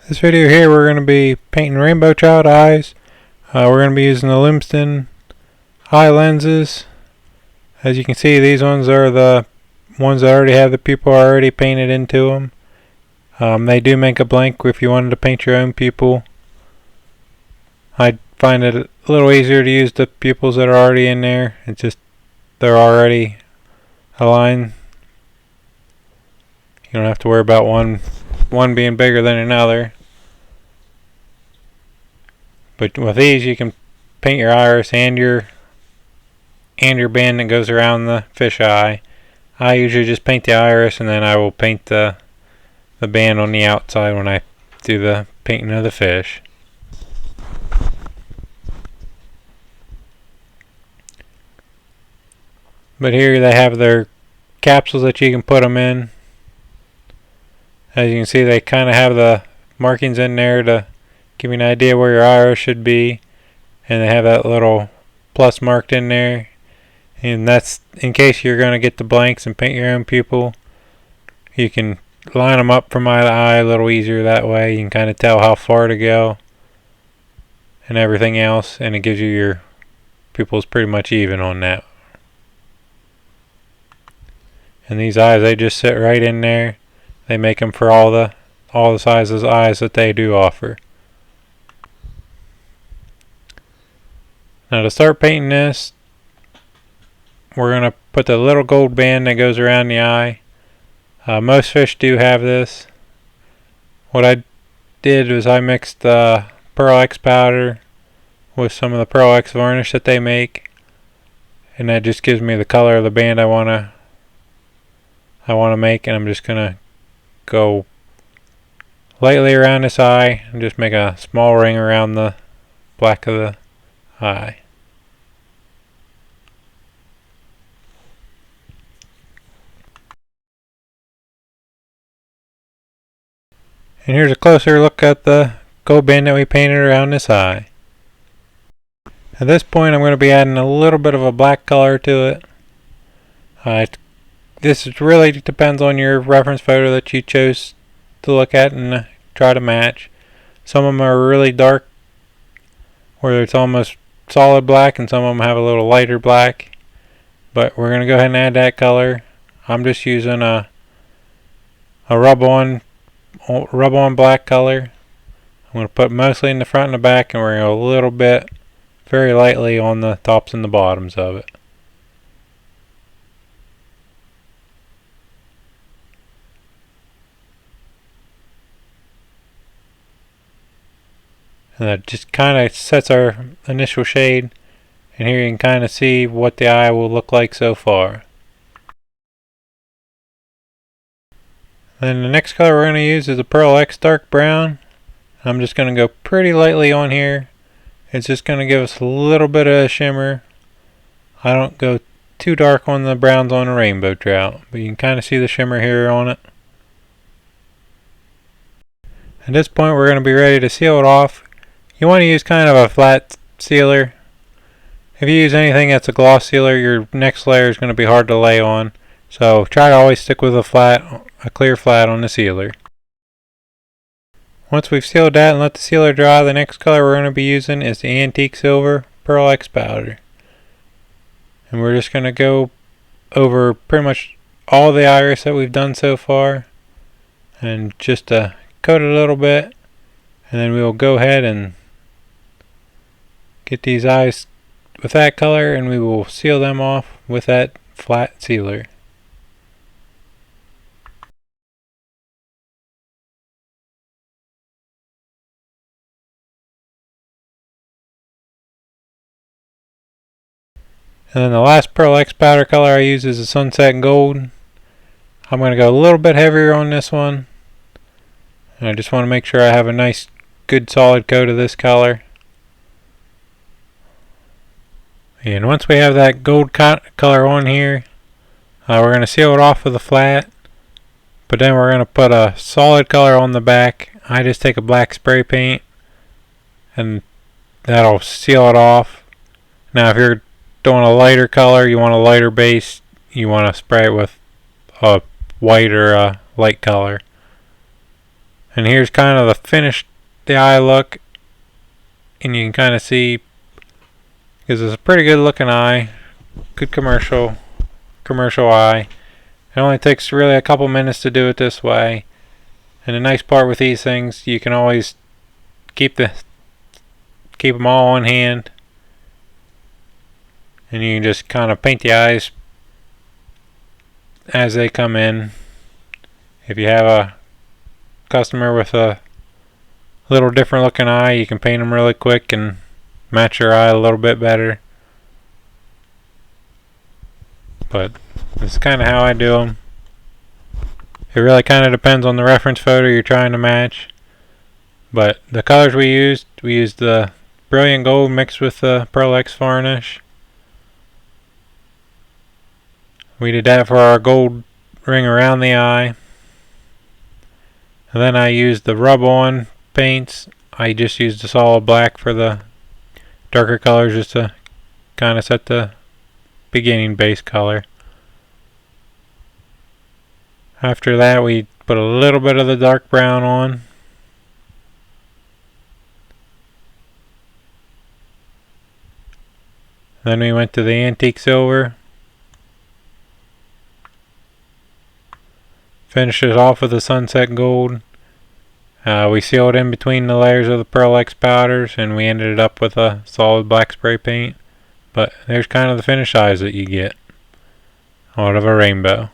This video here we're going to be painting rainbow trout eyes. We're going to be using the Lumsden eye lenses. As you can see, these ones are the ones that already have the pupil already painted into them. They do make a blank if you wanted to paint your own pupil. I find it a little easier to use the pupils that are already in there. It's just they're already aligned. You don't have to worry about one being bigger than another. But with these, you can paint your iris and your band that goes around the fish eye. I usually just paint the iris, and then I will paint the band on the outside when I do the painting of the fish. But here they have their capsules that you can put them in. As you can see, they kind of have the markings in there to give you an idea where your iris should be, and they have that little plus marked in there, and that's in case you're going to get the blanks and paint your own pupil. You can line them up from eye to eye a little easier that way. You can kind of tell how far to go and everything else, and it gives you your pupils pretty much even on that. And these eyes, they just sit right in there. They make them for all the sizes of eyes that they do offer. Now to start painting this, we're going to put the little gold band that goes around the eye. Most fish do have this. What I did was I mixed the Pearl X powder with some of the Pearl X varnish that they make, and that just gives me the color of the band I want to make. And I'm just going to go lightly around this eye and just make a small ring around the black of the eye. And here's a closer look at the gold band that we painted around this eye. At this point, I'm going to be adding a little bit of a black color to it. This really depends on your reference photo that you chose to look at and try to match. Some of them are really dark, where it's almost solid black, and some of them have a little lighter black. But we're going to go ahead and add that color. I'm just using a rub-on black color. I'm going to put mostly in the front and the back, and we're going to go a little bit, very lightly, on the tops and the bottoms of it. And that just kind of sets our initial shade, and here you can kind of see what the eye will look like so far. Then the next color we're going to use is the Pearl X dark brown. I'm just going to go pretty lightly on here. It's just going to give us a little bit of a shimmer. I don't go too dark on the browns on a rainbow trout, but you can kind of see the shimmer here on it. At this point, we're going to be ready to seal it off. You want to use kind of a flat sealer. If you use anything that's a gloss sealer, your next layer is going to be hard to lay on. So try to always stick with a clear flat on the sealer. Once we've sealed that and let the sealer dry, the next color we're going to be using is the antique silver Pearl X powder. And we're just going to go over pretty much all the iris that we've done so far, and just coat it a little bit, and then we'll go ahead and get these eyes with that color, and we will seal them off with that flat sealer. And then the last Pearl X powder color I use is the Sunset Gold. I'm going to go a little bit heavier on this one, and I just want to make sure I have a nice good solid coat of this color. And once we have that gold color on here, we're going to seal it off with a flat, but then we're going to put a solid color on the back. I just take a black spray paint, and that'll seal it off. Now if you're doing a lighter color, you want a lighter base, you want to spray it with a white or a light color. And here's kind of the finished the eye look, and you can kind of see, because it's a pretty good looking eye, good commercial eye. It only takes really a couple minutes to do it this way. And the nice part with these things, you can always keep them all on hand, and you can just kind of paint the eyes as they come in. If you have a customer with a little different looking eye, you can paint them really quick and match your eye a little bit better. But this is kind of how I do them. It really kind of depends on the reference photo you're trying to match. But the colors we used the brilliant gold mixed with the Pearl X varnish. We did that for our gold ring around the eye. And then I used the rub-on paints. I just used the solid black for the darker colors, just to kind of set the beginning base color. After that, we put a little bit of the dark brown on. Then we went to the antique silver. Finished it off with the sunset gold. We sealed in between the layers of the Pearl X powders, and we ended up with a solid black spray paint. But there's kind of the finished eyes that you get out of a rainbow.